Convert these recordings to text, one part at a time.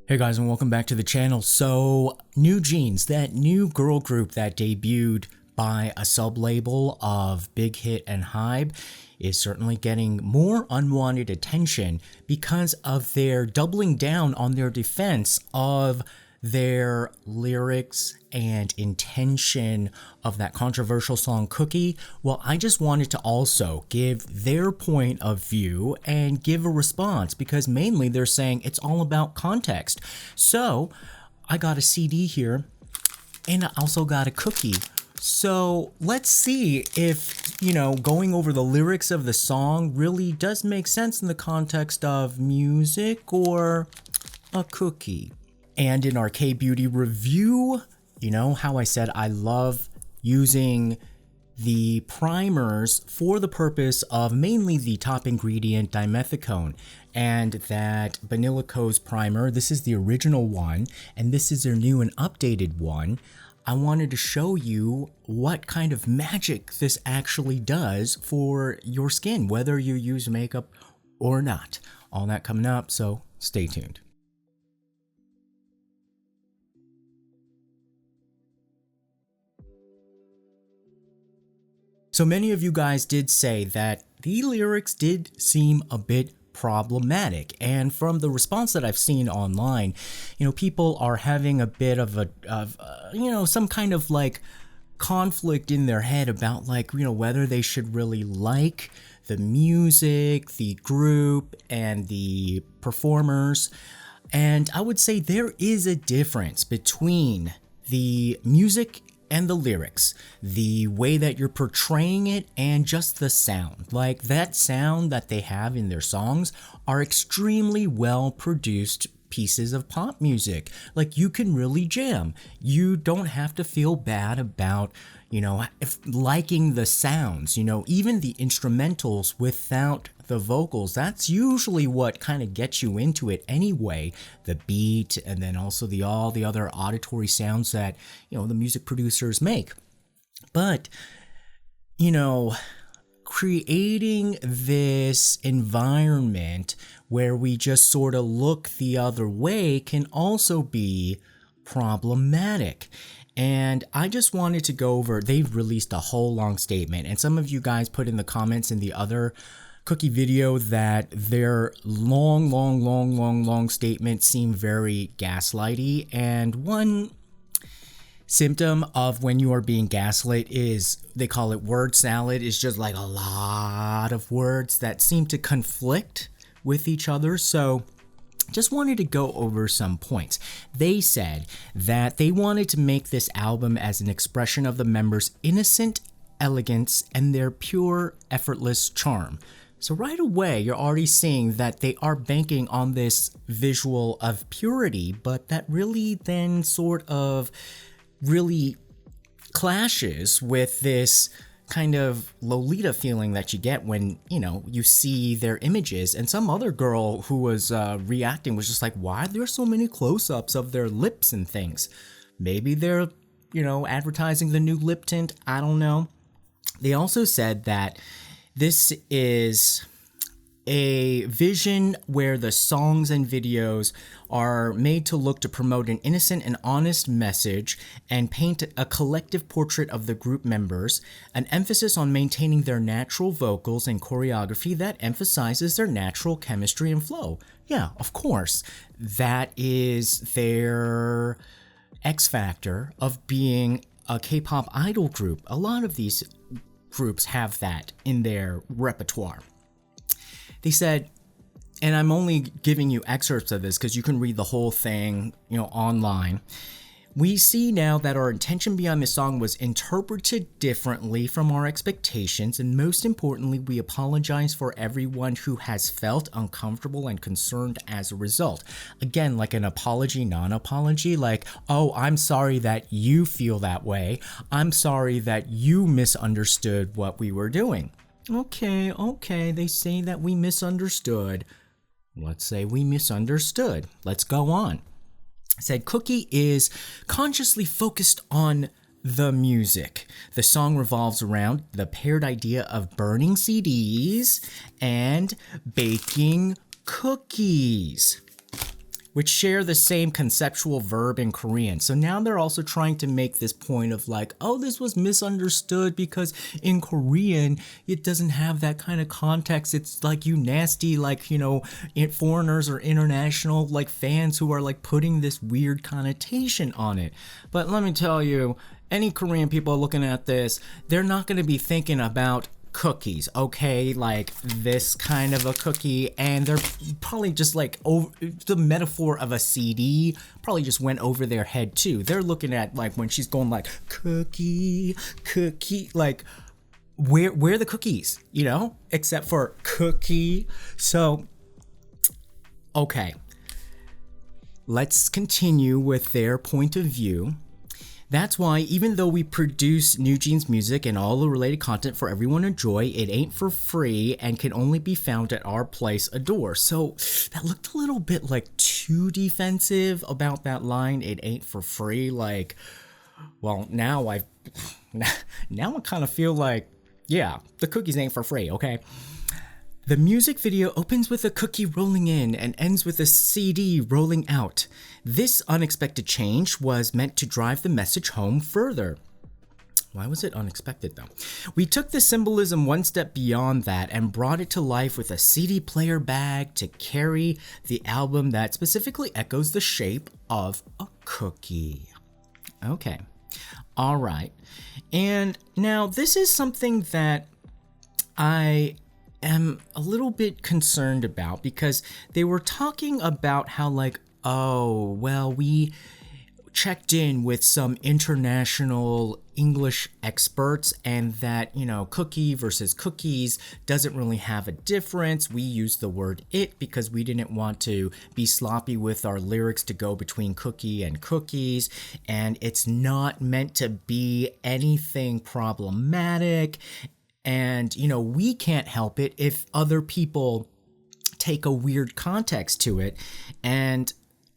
Hey guys, and welcome back to the channel. So, New Jeans, that new girl group that debuted by a sub-label of Big Hit and Hybe, is certainly getting more unwanted attention because of their doubling down on their defense of their lyrics and intention of that controversial song Cookie. Well, I just wanted to also give their point of view and give a response because mainly they're saying it's all about context. So I got a CD here and I also got a cookie. So let's see if, going over the lyrics of the song really does make sense in the context of music or a cookie. And in our K-Beauty review, you know how I said I love using the primers for the purpose of mainly the top ingredient dimethicone, and that Banila Co's primer, this is the original one, and this is their new and updated one. I wanted to show you what kind of magic this actually does for your skin, whether you use makeup or not. All that coming up, so stay tuned. So many of you guys did say that the lyrics did seem a bit problematic, and from the response that I've seen online, people are having a bit of some kind of like conflict in their head about whether they should really like the music, the group, and the performers. And I would say there is a difference between the music and the lyrics, the way that you're portraying it, and just the sound. Like that sound that they have in their songs are extremely well produced pieces of pop music. Like you can really jam. You don't have to feel bad about, if liking the sounds, even the instrumentals without the vocals. That's usually what kind of gets you into it anyway, the beat, and then also all the other auditory sounds that, the music producers make. But, creating this environment where we just sort of look the other way can also be problematic. And I just wanted to go over, they've released a whole long statement, and some of you guys put in the comments in the other cookie video that their long statements seem very gaslighty. And one symptom of when you are being gaslit is, they call it word salad, is just like a lot of words that seem to conflict with each other. So just wanted to go over some points. They said that they wanted to make this album as an expression of the members' innocent elegance and their pure, effortless charm. So right away, you're already seeing that they are banking on this visual of purity, but that really then sort of really clashes with this kind of Lolita feeling that you get when, you see their images. And some other girl who was reacting was just like, why are there so many close-ups of their lips and things? Maybe they're, advertising the new lip tint. I don't know. They also said that this is a vision where the songs and videos are made to look to promote an innocent and honest message and paint a collective portrait of the group members, an emphasis on maintaining their natural vocals and choreography that emphasizes their natural chemistry and flow. Yeah, of course, that is their X factor of being a K-pop idol group. A lot of these groups have that in their repertoire. They said, and I'm only giving you excerpts of this because you can read the whole thing, online. We see now that our intention behind this song was interpreted differently from our expectations, and most importantly, we apologize for everyone who has felt uncomfortable and concerned as a result. Again, like an apology, non-apology, like, oh, I'm sorry that you feel that way. I'm sorry that you misunderstood what we were doing. Okay, they say that we misunderstood. Let's say we misunderstood. Let's go on. I said Cookie is consciously focused on the music. The song revolves around the paired idea of burning CDs and baking cookies. which share the same conceptual verb in Korean. So now they're also trying to make this point of like, oh, this was misunderstood because in Korean, it doesn't have that kind of context. It's like you nasty, like, you know, foreigners or international like fans who are like putting this weird connotation on it. But let me tell you, any Korean people looking at this, they're not going to be thinking about cookies, okay, like this kind of a cookie, and they're probably just like over the metaphor of a CD probably just went over their head too. They're looking at like when she's going like cookie, like where are the cookies, you know, except for cookie. So okay, let's continue with their point of view. That's why even though we produce New Jeans music and all the related content for everyone to enjoy, it ain't for free and can only be found at our place, Ador. So that looked a little bit like too defensive about that line, it ain't for free. Like, well, now I kind of feel like, yeah, the cookies ain't for free, okay? The music video opens with a cookie rolling in and ends with a CD rolling out. This unexpected change was meant to drive the message home further. Why was it unexpected though? We took the symbolism one step beyond that and brought it to life with a CD player bag to carry the album that specifically echoes the shape of a cookie. Okay, all right. And now this is something that I am a little bit concerned about because they were talking about how like, oh, well, we checked in with some international English experts and that, you know, cookie versus cookies doesn't really have a difference. We used the word it because we didn't want to be sloppy with our lyrics to go between cookie and cookies, and it's not meant to be anything problematic. And, you know, we can't help it if other people take a weird context to it. And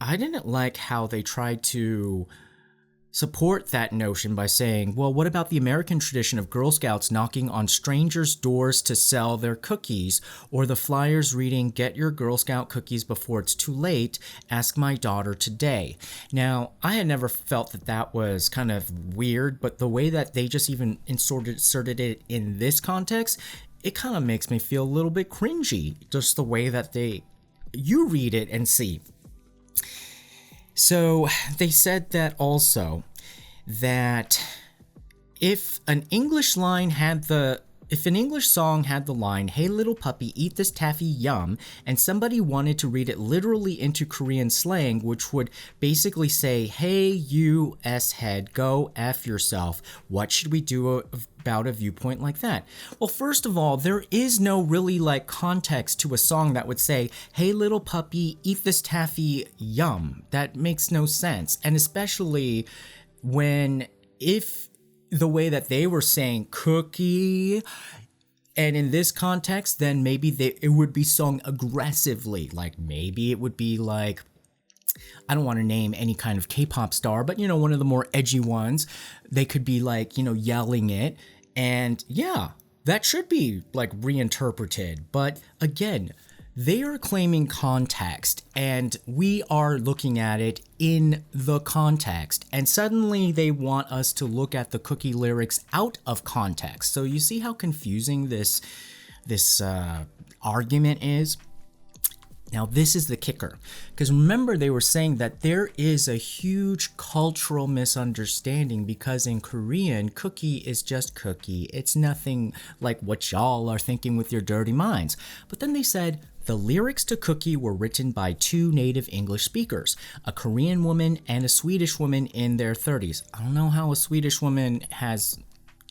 I didn't like how they tried to support that notion by saying, well, what about the American tradition of Girl Scouts knocking on strangers' doors to sell their cookies, or the flyers reading, get your Girl Scout cookies before it's too late, ask my daughter today. Now, I had never felt that that was kind of weird, but the way that they just even inserted it in this context, it kind of makes me feel a little bit cringy, just the way that you read it and see. So they said that also that if an English song had the line, hey little puppy, eat this taffy, yum, and somebody wanted to read it literally into Korean slang, which would basically say, hey you S-head, go F yourself, what should we do about a viewpoint like that? Well, first of all, there is no really like context to a song that would say, hey little puppy, eat this taffy, yum. That makes no sense. And especially if the way that they were saying cookie, and in this context, then maybe it would be sung aggressively. Like maybe it would be like, I don't want to name any kind of K-pop star, but you know, one of the more edgy ones, they could be like, you know, yelling it. And yeah, that should be like reinterpreted. But again, they are claiming context and we are looking at it in the context, and suddenly they want us to look at the cookie lyrics out of context. So you see how confusing this argument is? Now, this is the kicker, because remember they were saying that there is a huge cultural misunderstanding because in Korean, cookie is just cookie. It's nothing like what y'all are thinking with your dirty minds. But then they said the lyrics to Cookie were written by two native English speakers, a Korean woman and a Swedish woman in their 30s. I don't know how a Swedish woman has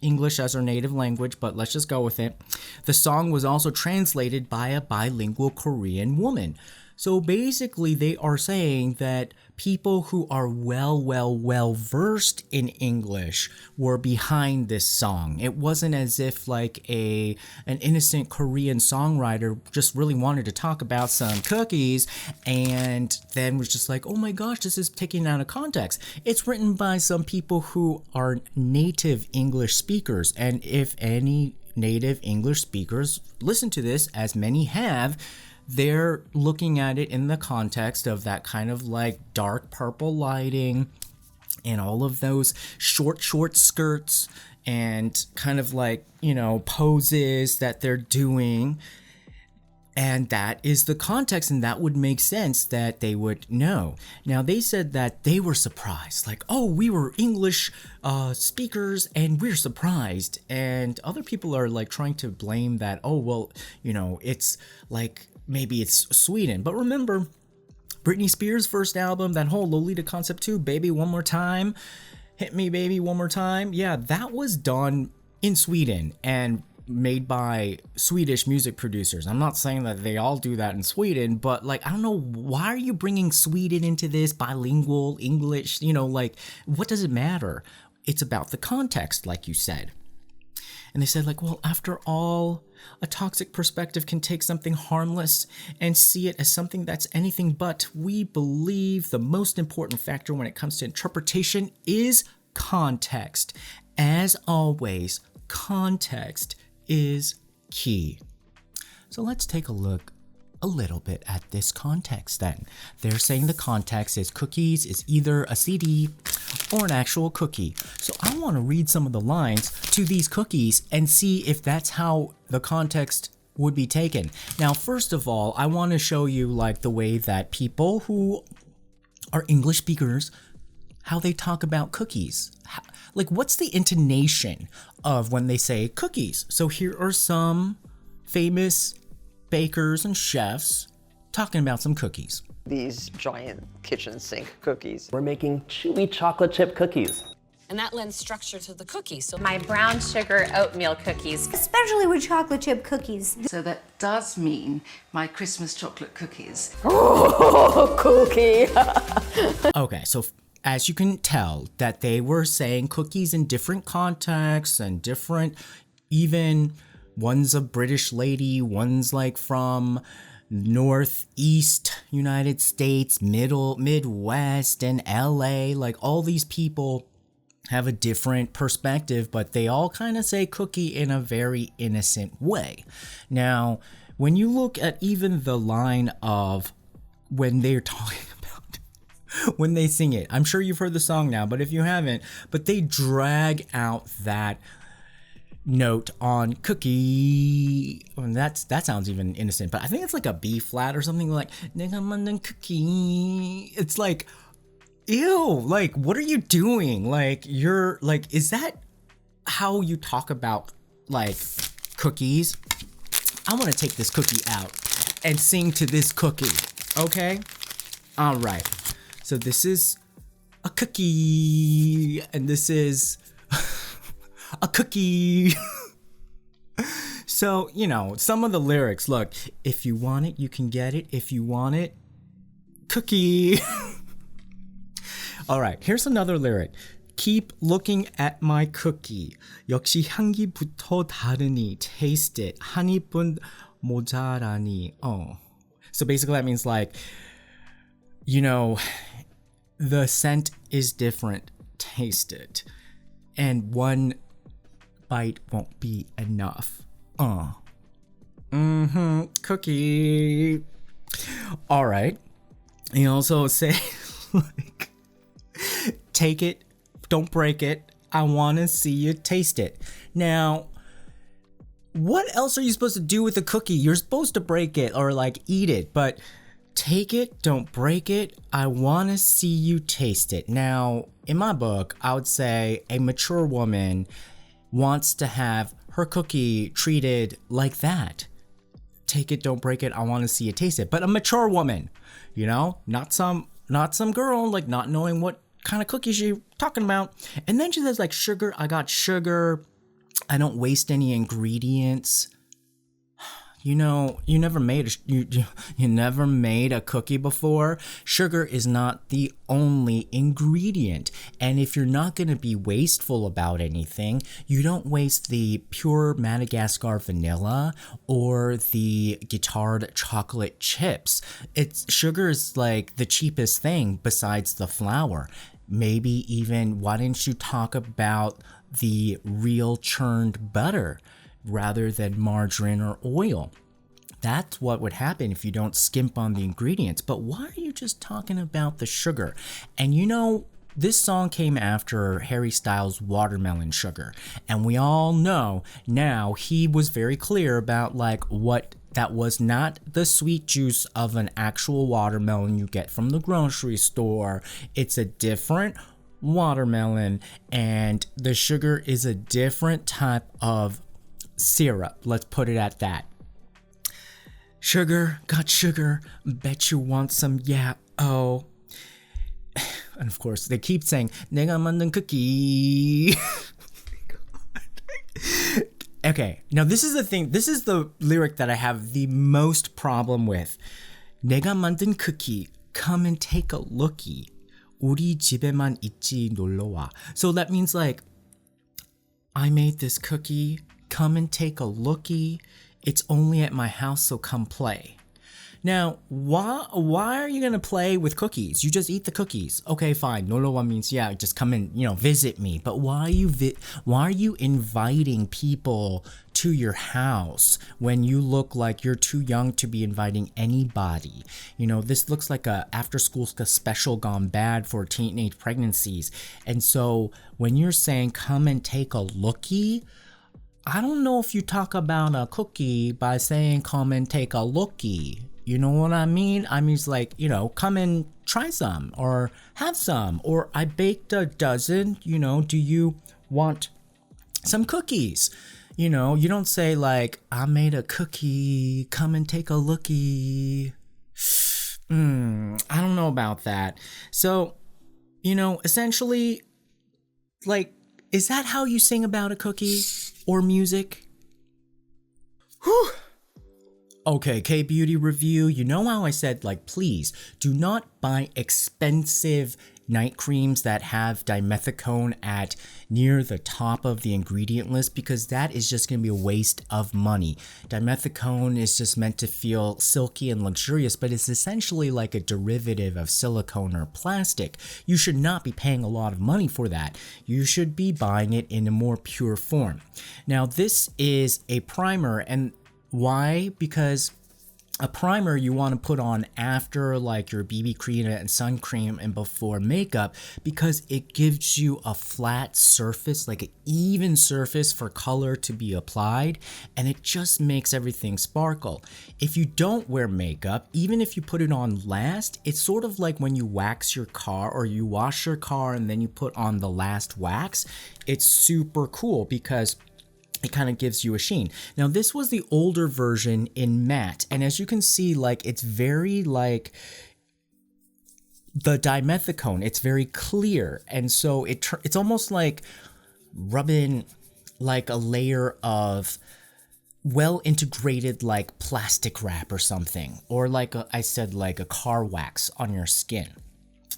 English as her native language, but let's just go with it. The song was also translated by a bilingual Korean woman. So basically they are saying that people who are well versed in English were behind this song. It wasn't as if like an innocent Korean songwriter just really wanted to talk about some cookies and then was just like, oh my gosh, this is taken out of context. It's written by some people who are native English speakers, and if any native English speakers listen to this, as many have, they're looking at it in the context of that kind of like dark purple lighting and all of those short skirts and kind of like, you know, poses that they're doing. And that is the context, and that would make sense that they would know. Now, they said that they were surprised, like, oh, we were English speakers and we're surprised. And other people are like trying to blame that, oh, well, you know, it's like maybe it's Sweden. But remember, Britney Spears' first album, that whole Lolita concept too, Baby One More Time, Hit Me Baby One More Time. Yeah, that was done in Sweden and made by Swedish music producers. I'm not saying that they all do that in Sweden, but like, I don't know, why are you bringing Sweden into this, bilingual English, you know, like, what does it matter? It's about the context, like you said. And they said like, well, after all, a toxic perspective can take something harmless and see it as something that's anything but. We believe the most important factor when it comes to interpretation is context. As always, context is key. So let's take a look a little bit at this context then. They're saying the context is cookies is either a CD or an actual cookie. So I want to read some of the lines to these cookies and see if that's how the context would be taken. Now, first of all, I want to show you like the way that people who are English speakers, how they talk about cookies. Like, what's the intonation of when they say cookies? So here are some famous bakers and chefs talking about some cookies. These giant kitchen sink cookies. We're making chewy chocolate chip cookies. And that lends structure to the cookie. So My brown sugar oatmeal cookies. Especially with chocolate chip cookies. So that does mean my Christmas chocolate cookies. Oh, cookie. Okay, so as you can tell that they were saying cookies in different contexts and different, even one's a British lady, one's like from Northeast United States, Midwest, and LA. Like all these people have a different perspective, but they all kind of say cookie in a very innocent way. Now, when you look at even the line of when they're talking when they sing it, I'm sure you've heard the song now, but if you haven't, but they drag out that note on cookie. And that sounds even innocent, but I think it's like a B flat or something like cookie. It's like, ew, like, what are you doing? Like, you're like, is that how you talk about like cookies? I want to take this cookie out and sing to this cookie. Okay. All right. So this is a cookie, and this is a cookie. So, you know, some of the lyrics, look, if you want it, you can get it. If you want it, cookie. All right, here's another lyric. Keep looking at my cookie. 역시 향기부터 다르니. Taste it. 한 입은 모자라니. Oh. So basically that means like, you know, the scent is different. Taste it. And one bite won't be enough. Cookie. All right. You also say, like, take it, don't break it. I want to see you taste it. Now, what else are you supposed to do with a cookie? You're supposed to break it or like eat it, but take it, don't break it. I want to see you taste it. Now, in my book, I would say a mature woman wants to have her cookie treated like that. Take it, don't break it. I want to see you taste it. But a mature woman, you know, not some girl like not knowing what kind of cookie she's talking about. And then she says like sugar. I got sugar. I don't waste any ingredients. You know, you never made a cookie before. Sugar is not the only ingredient. And if you're not going to be wasteful about anything, you don't waste the pure Madagascar vanilla or the guittared chocolate chips. Sugar is like the cheapest thing besides the flour. Maybe even, why didn't you talk about the real churned butter rather than margarine or oil? That's what would happen if you don't skimp on the ingredients. But why are you just talking about the sugar? And you know, this song came after Harry Styles' Watermelon Sugar. And we all know now he was very clear about like what that was not the sweet juice of an actual watermelon you get from the grocery store. It's a different watermelon, and the sugar is a different type of syrup. Let's put it at that. Sugar, got sugar, bet you want some, yeah, oh. And of course, they keep saying, 내가 만든 cookie. Okay, now this is the thing, this is the lyric that I have the most problem with. 내가 만든 cookie, come and take a lookie. 우리 집에만 있지 놀러와. So that means like, I made this cookie, come and take a lookie. It's only at my house, so come play. Now, why are you gonna play with cookies? You just eat the cookies. Okay, fine. 놀러와 means yeah, just come and visit me. But why are you inviting people to your house when you look like you're too young to be inviting anybody? This looks like a after-school special gone bad for teenage pregnancies. And so when you're saying come and take a lookie, I don't know if you talk about a cookie by saying come and take a lookie. You know what I mean? I mean, it's like, come and try some or have some, or I baked a dozen, do you want some cookies? You don't say like, I made a cookie, come and take a lookie. I don't know about that. So, essentially, like, is that how you sing about a cookie or music? Whew. Okay, K-Beauty review. You know how I said, like, please do not buy expensive night creams that have dimethicone at near the top of the ingredient list, because that is just going to be a waste of money. Dimethicone is just meant to feel silky and luxurious, but it's essentially like a derivative of silicone or plastic. You should not be paying a lot of money for that. You should be buying it in a more pure form. Now, this is a primer, and why? Because a primer you want to put on after like your BB cream and sun cream and before makeup, because it gives you a flat surface, like an even surface for color to be applied, and it just makes everything sparkle. If you don't wear makeup, even if you put it on last, it's sort of like when you wax your car or you wash your car and then you put on the last wax. It's super cool because it kind of gives you a sheen. Now, this was the older version in matte, and as you can see, like, it's very like the dimethicone, it's very clear, and so it's almost like rubbing like a layer of well integrated like plastic wrap or something, or like I said, like a car wax on your skin.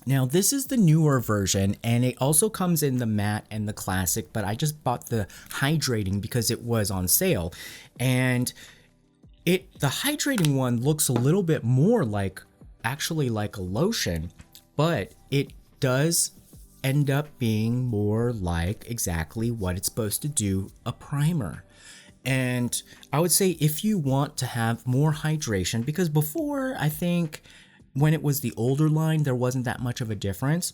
Now, this is the newer version, and it also comes in the matte and the classic, but I just bought the hydrating because it was on sale. And the hydrating one looks a little bit more like, actually like a lotion, but it does end up being more like exactly what it's supposed to do, a primer. And I would say if you want to have more hydration, because before, I think when it was the older line, there wasn't that much of a difference,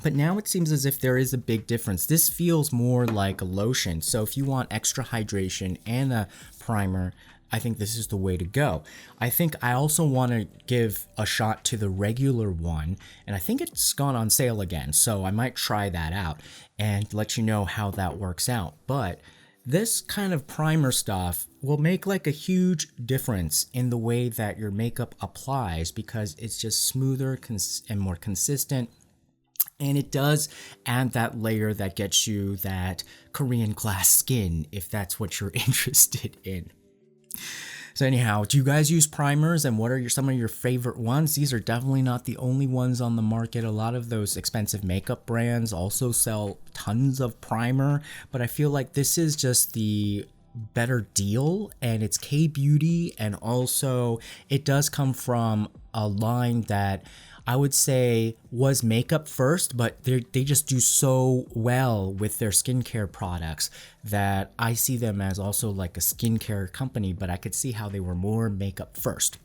but now it seems as if there is a big difference. This feels more like a lotion, so if you want extra hydration and a primer, I think this is the way to go. I think I also want to give a shot to the regular one, and I think it's gone on sale again, so I might try that out and let you know how that works out. But this kind of primer stuff will make like a huge difference in the way that your makeup applies, because it's just smoother and more consistent. And it does add that layer that gets you that Korean glass skin, if that's what you're interested in. So anyhow, do you guys use primers, and what are some of your favorite ones? These are definitely not the only ones on the market. A lot of those expensive makeup brands also sell tons of primer, but I feel like this is just the better deal, and it's K-Beauty, and also it does come from a line that I would say was makeup first, but they just do so well with their skincare products that I see them as also like a skincare company, but I could see how they were more makeup first.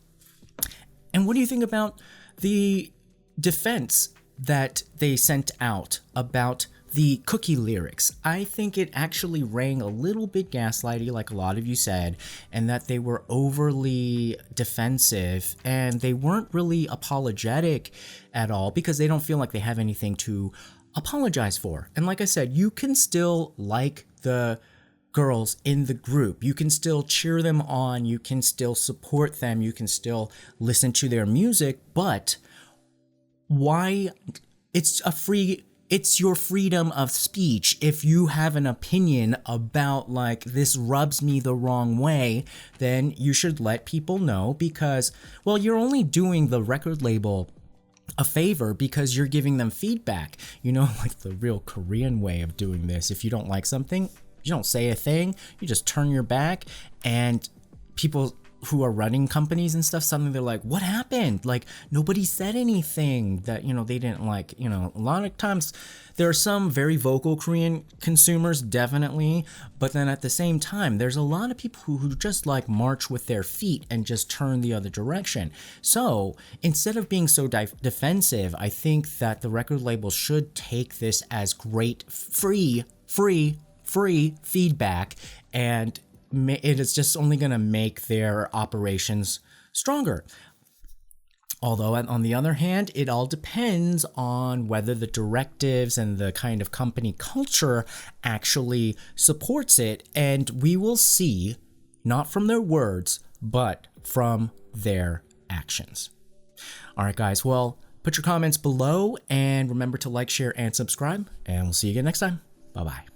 And what do you think about the defense that they sent out about the cookie lyrics? I think it actually rang a little bit gaslighty, like a lot of you said, and that they were overly defensive and they weren't really apologetic at all because they don't feel like they have anything to apologize for. And like I said, you can still like the girls in the group. You can still cheer them on. You can still support them. You can still listen to their music, but why? It's your freedom of speech. If you have an opinion about like this rubs me the wrong way, then you should let people know because, well, you're only doing the record label a favor because you're giving them feedback. You know, like the real Korean way of doing this. If you don't like something, you don't say a thing, you just turn your back, and people who are running companies and stuff, suddenly they're like, what happened? Like, nobody said anything that, you know, they didn't like. You know, a lot of times there are some very vocal Korean consumers, definitely, but then at the same time, there's a lot of people who just like march with their feet and just turn the other direction. So instead of being so defensive, I think that the record label should take this as great free feedback, and it is just only going to make their operations stronger. Although on the other hand, it all depends on whether the directives and the kind of company culture actually supports it, and we will see, not from their words, but from their actions. All right, guys, well, put your comments below, and remember to like, share, and subscribe, and we'll see you again next time. Bye-bye.